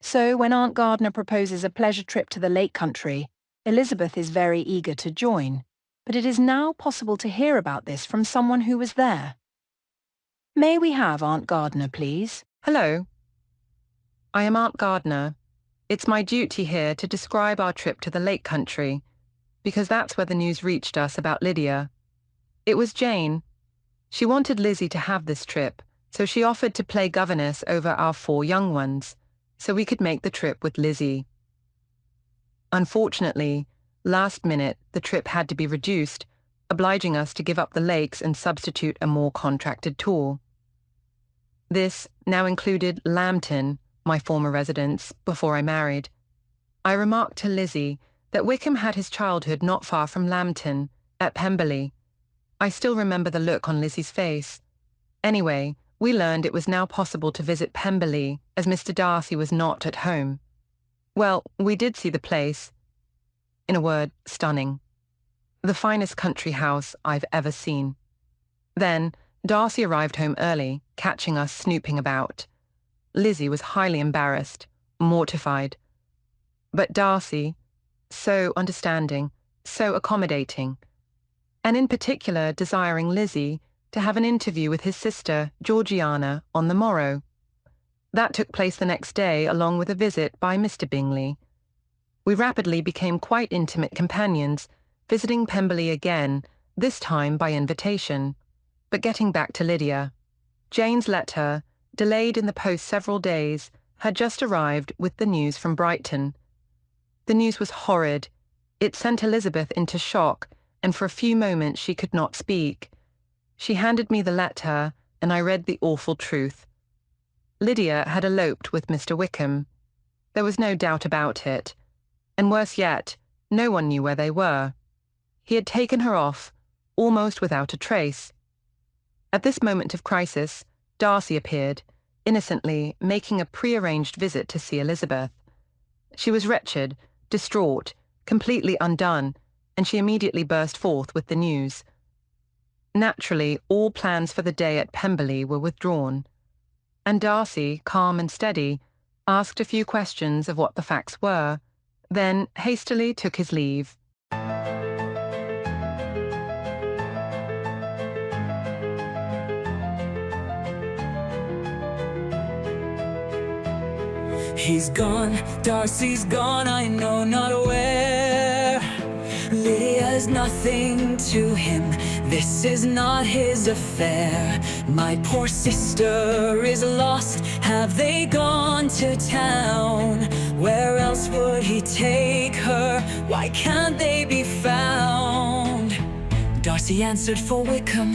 So when Aunt Gardiner proposes a pleasure trip to the Lake Country, Elizabeth is very eager to join, but it is now possible to hear about this from someone who was there. May we have Aunt Gardiner, please? Hello. I am Aunt Gardiner. It's my duty here to describe our trip to the Lake Country, because that's where the news reached us about Lydia. It was Jane. She wanted Lizzie to have this trip, so she offered to play governess over our 4 young ones, so we could make the trip with Lizzie. Unfortunately, last minute, the trip had to be reduced, obliging us to give up the lakes and substitute a more contracted tour. This now included Lambton, my former residence, before I married. I remarked to Lizzie that Wickham had his childhood not far from Lambton, at Pemberley. I still remember the look on Lizzie's face. Anyway, we learned it was now possible to visit Pemberley, as Mr. Darcy was not at home. Well, we did see the place. In a word, stunning. The finest country house I've ever seen. Then, Darcy arrived home early, catching us snooping about. Lizzie was highly embarrassed, mortified. But Darcy, so understanding, so accommodating, and in particular desiring Lizzie to have an interview with his sister, Georgiana, on the morrow. That took place the next day, along with a visit by Mr. Bingley. We rapidly became quite intimate companions, visiting Pemberley again, this time by invitation. But getting back to Lydia, Jane's letter, delayed in the post several days, had just arrived with the news from Brighton. The news was horrid. It sent Elizabeth into shock, and for a few moments she could not speak. She handed me the letter, and I read the awful truth. Lydia had eloped with Mr. Wickham. There was no doubt about it. And worse yet, no one knew where they were. He had taken her off, almost without a trace. At this moment of crisis, Darcy appeared, innocently making a prearranged visit to see Elizabeth. She was wretched, distraught, completely undone, and she immediately burst forth with the news. Naturally, all plans for the day at Pemberley were withdrawn, and Darcy, calm and steady, asked a few questions of what the facts were, then hastily took his leave. He's gone, Darcy's gone, I know not where. Lydia's nothing to him, this is not his affair. My poor sister is lost, have they gone to town? Where else else would he take her? Why can't they be found? Darcy answered for Wickham.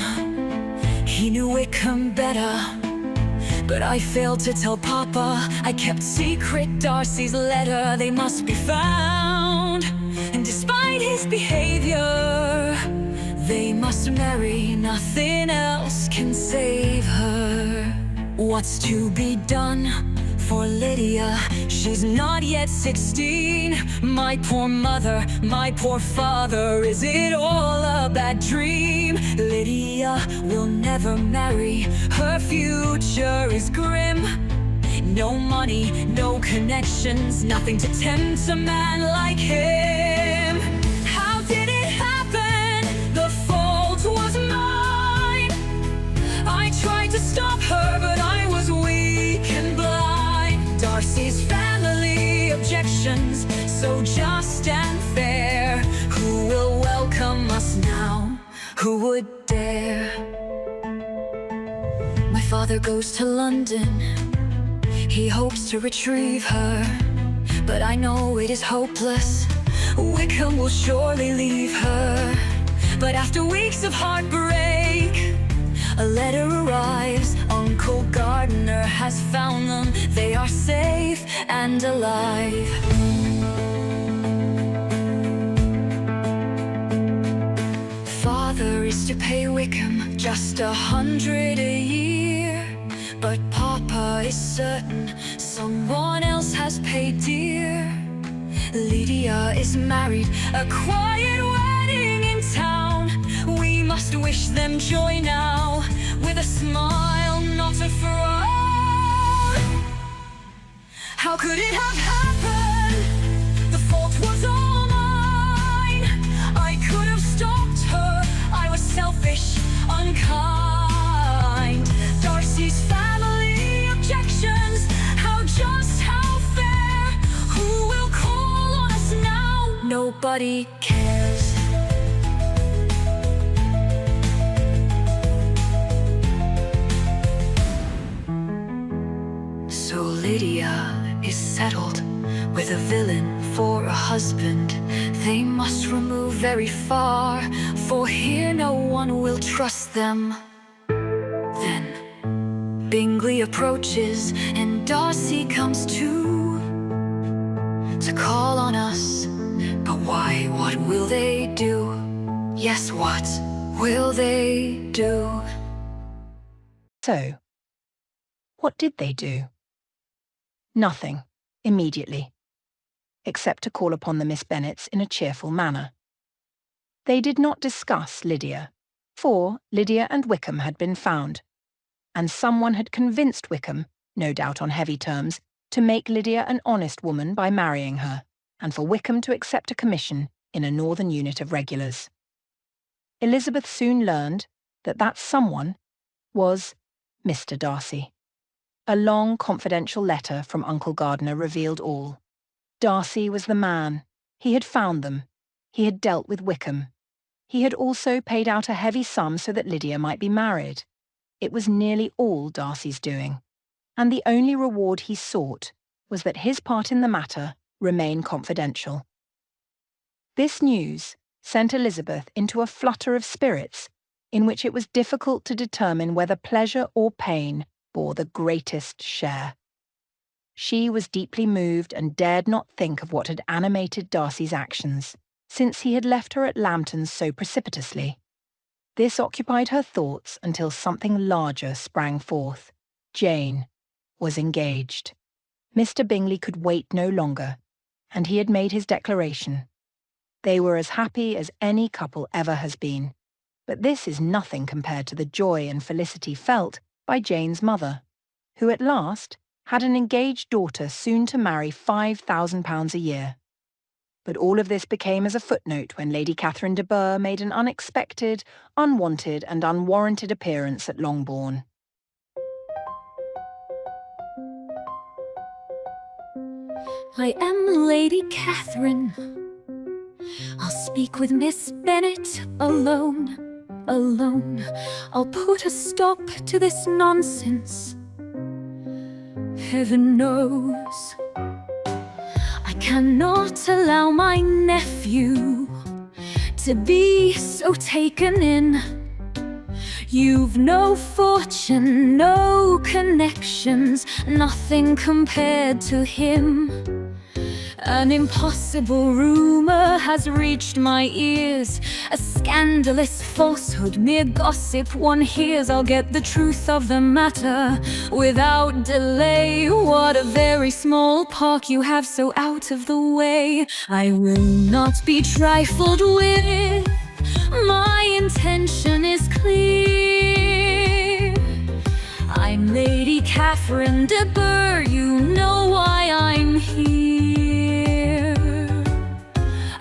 He knew Wickham better. But I failed to tell Papa. I kept secret Darcy's letter. They must be found. And despite his behavior, they must marry. Nothing else can save her. What's to be done for Lydia? She's not yet 16. My poor mother, my poor father. Is it all a bad dream? Lydia will never marry. Her future is grim. No money, no connections, nothing to tempt a man like him. How did it happen? The fault was mine. I tried to stop her, but I was weak and blind. Darcy's family objections, so just and fair. Who will welcome us now? Who would dare? My father goes to London. He hopes to retrieve her, but I know it is hopeless. Wickham will surely leave her. But after weeks of heartbreak, a letter arrives. Uncle Gardner has found them. They are safe and alive. Father is to pay Wickham just 100 a year. But Papa is certain someone else has paid dear. Lydia is married, a quiet wedding in town. We must wish them joy now, with a smile, not a frown. How could it have happened? The fault was all mine. I could have stopped her. I was selfish, unkind. Darcy's family objections, how just, how fair. Who will call on us now? Nobody cares. So Lydia is settled with a villain for a husband. They must remove very far, for here no one will trust them. Then Bingley approaches and Darcy comes too, to call on us. But why? What will they do? Yes, what will they do? So, what did they do? Nothing, immediately, except to call upon the Miss Bennets in a cheerful manner. They did not discuss Lydia, for Lydia and Wickham had been found, and someone had convinced Wickham, no doubt on heavy terms, to make Lydia an honest woman by marrying her, and for Wickham to accept a commission in a northern unit of regulars. Elizabeth soon learned that that someone was Mr. Darcy. A long, confidential letter from Uncle Gardner revealed all. Darcy was the man. He had found them. He had dealt with Wickham. He had also paid out a heavy sum so that Lydia might be married. It was nearly all Darcy's doing, and the only reward he sought was that his part in the matter remain confidential. This news sent Elizabeth into a flutter of spirits in which it was difficult to determine whether pleasure or pain bore the greatest share. She was deeply moved and dared not think of what had animated Darcy's actions, since he had left her at Lambton's so precipitously. This occupied her thoughts until something larger sprang forth. Jane was engaged. Mr. Bingley could wait no longer, and he had made his declaration. They were as happy as any couple ever has been, but this is nothing compared to the joy and felicity felt by Jane's mother, who at last had an engaged daughter soon to marry £5,000 a year. But all of this became as a footnote when Lady Catherine de Bourgh made an unexpected, unwanted and unwarranted appearance at Longbourn. I am Lady Catherine. I'll speak with Miss Bennet alone. Alone. I'll put a stop to this nonsense. Heaven knows I cannot allow my nephew to be so taken in. You've no fortune, no connections, nothing compared to him. An impossible rumor has reached my ears, a scandalous falsehood, mere gossip one hears. I'll get the truth of the matter without delay. What a very small park you have so out of the way. I will not be trifled with, my intention is clear. I'm Lady Catherine de Bourgh, you know why I'm here.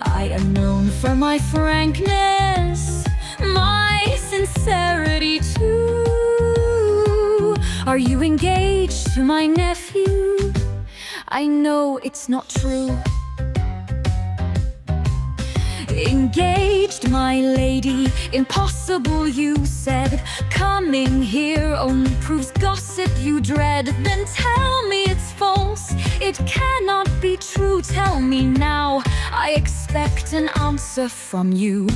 I am known for my frankness, my sincerity too. Are you engaged to my nephew? I know it's not true. Engaged, my lady, impossible you said. Coming here only proves gossip you dread. Then tell me it's false, it cannot be true. Tell me now, I expect an answer from you.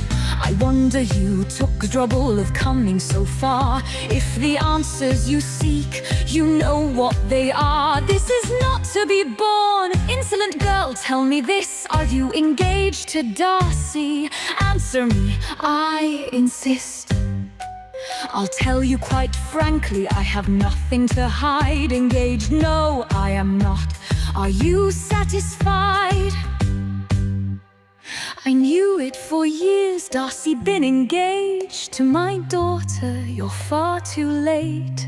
I wonder you took the trouble of coming so far. If the answers you seek, you know what they are. This is not to be borne. Insolent girl, tell me this, are you engaged to Darcy? Answer me, I insist. I'll tell you quite frankly, I have nothing to hide. Engaged, no, I am not. Are you satisfied? I knew it for years, Darcy, been engaged to my daughter. You're far too late.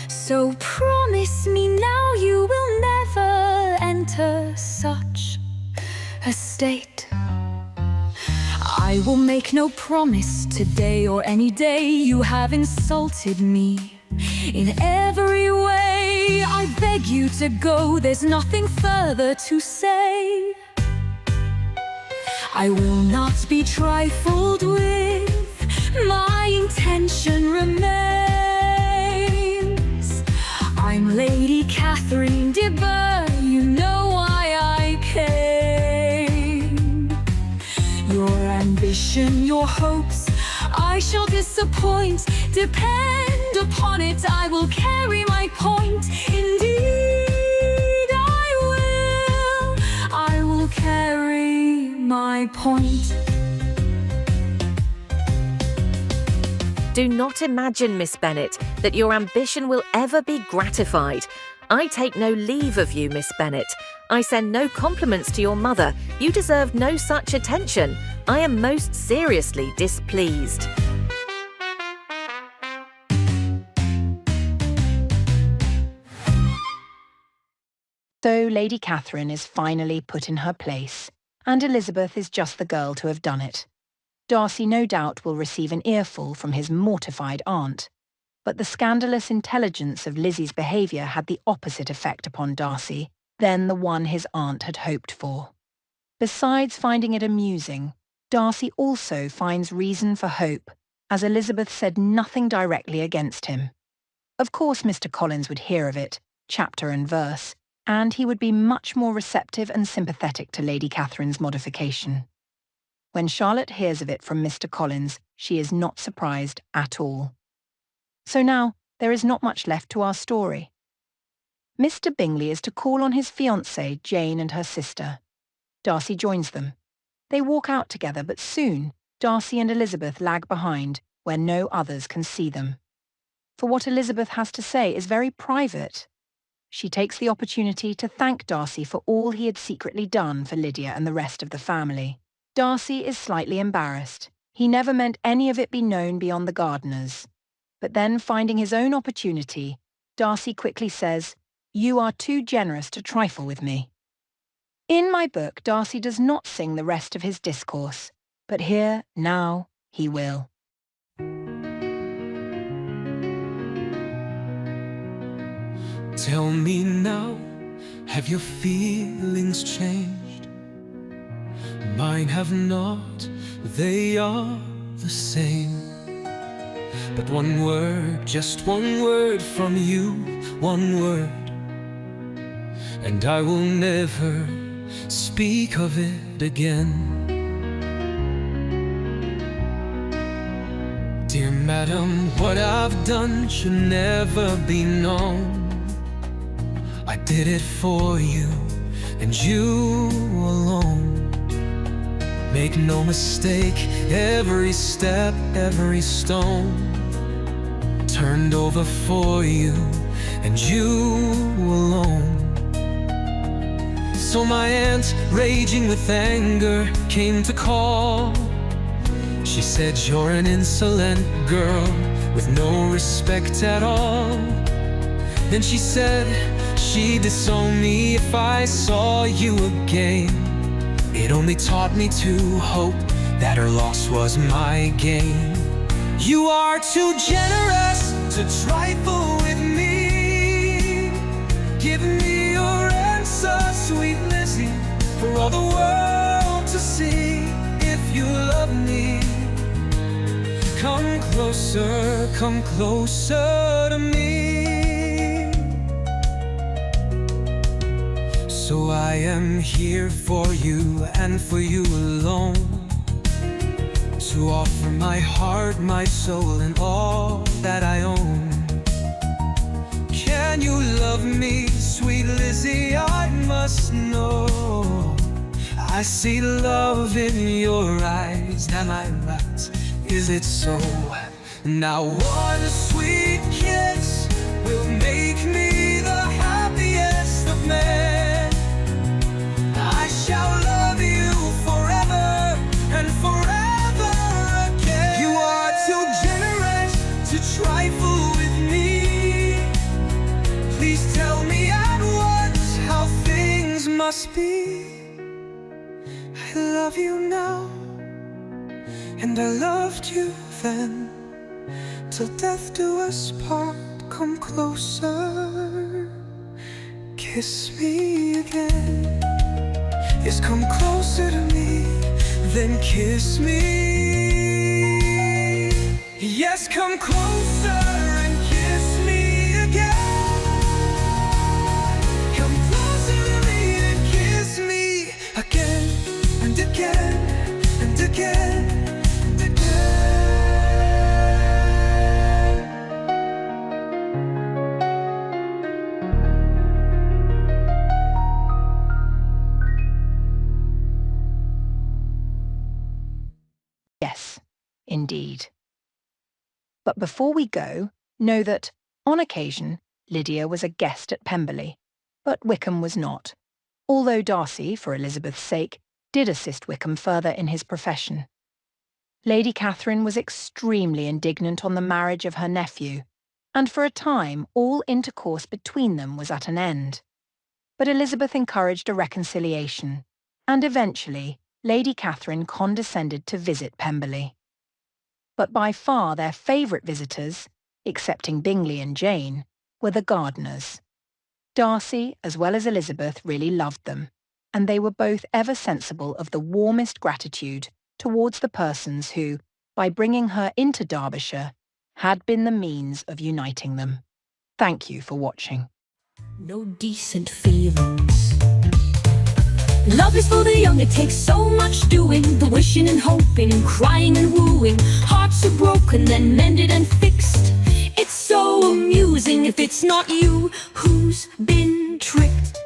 So promise me now you will never enter such a state. I will make no promise today or any day. You have insulted me in every way. I beg you to go, there's nothing further to say. I will not be trifled with, my intention remains. I'm Lady Catherine de Bourgh, you know why I came. Your ambition, your hopes, I shall disappoint. Depend upon it, I will carry my point. Indeed, I will carry my point. Do not imagine, Miss Bennet, that your ambition will ever be gratified. I take no leave of you, Miss Bennet. I send no compliments to your mother. You deserve no such attention. I am most seriously displeased. So Lady Catherine is finally put in her place, and Elizabeth is just the girl to have done it. Darcy no doubt will receive an earful from his mortified aunt, but the scandalous intelligence of Lizzie's behaviour had the opposite effect upon Darcy than the one his aunt had hoped for. Besides finding it amusing, Darcy also finds reason for hope, as Elizabeth said nothing directly against him. Of course Mr. Collins would hear of it, chapter and verse, and he would be much more receptive and sympathetic to Lady Catherine's modification. When Charlotte hears of it from Mr. Collins, she is not surprised at all. So now, there is not much left to our story. Mr. Bingley is to call on his fiancée, Jane, and her sister. Darcy joins them. They walk out together, but soon, Darcy and Elizabeth lag behind, where no others can see them. For what Elizabeth has to say is very private. She takes the opportunity to thank Darcy for all he had secretly done for Lydia and the rest of the family. Darcy is slightly embarrassed. He never meant any of it be known beyond the gardeners. But then, finding his own opportunity, Darcy quickly says, "You are too generous to trifle with me." In my book, Darcy does not sing the rest of his discourse, but here, now, he will. Tell me now, have your feelings changed? Mine have not, they are the same. But one word, just one word from you, one word, and I will never speak of it again. Dear madam, what I've done should never be known. I did it for you, and you alone. Make no mistake, every step, every stone turned over for you, and you alone. So my aunt, raging with anger, came to call. She said, you're an insolent girl with no respect at all. Then she said she'd disown me if I saw you again. It only taught me to hope that her loss was my gain. You are too generous to trifle with me. Give me your answer, sweet Lizzie, for all the world to see. If you love me, come closer to me. So I am here for you and for you alone, to offer my heart, my soul, and all that I own. Can you love me, sweet Lizzie? I must know. I see love in your eyes, am I right? Is it so? Now one sweet kiss will make me the happiest of men. I shall love you forever and forever again. You are too generous to trifle with me. Please tell me at once how things must be. I love you now, and I loved you then, till death do us part. Come closer, kiss me again. Yes, come closer to me, then kiss me. Yes, come closer and kiss me again. Come closer to me and kiss me again and again and again. Yes, indeed. But before we go, know that, on occasion, Lydia was a guest at Pemberley, but Wickham was not, although Darcy, for Elizabeth's sake, did assist Wickham further in his profession. Lady Catherine was extremely indignant on the marriage of her nephew, and for a time all intercourse between them was at an end. But Elizabeth encouraged a reconciliation, and eventually Lady Catherine condescended to visit Pemberley. But by far their favourite visitors, excepting Bingley and Jane, were the Gardiners. Darcy, as well as Elizabeth, really loved them, and they were both ever sensible of the warmest gratitude towards the persons who, by bringing her into Derbyshire, had been the means of uniting them. Thank you for watching. No decent feelings. Love is for the young, it takes so much doing. The wishing and hoping and crying and wooing. Hearts are broken, then mended and fixed. It's so amusing if it's not you who's been tricked.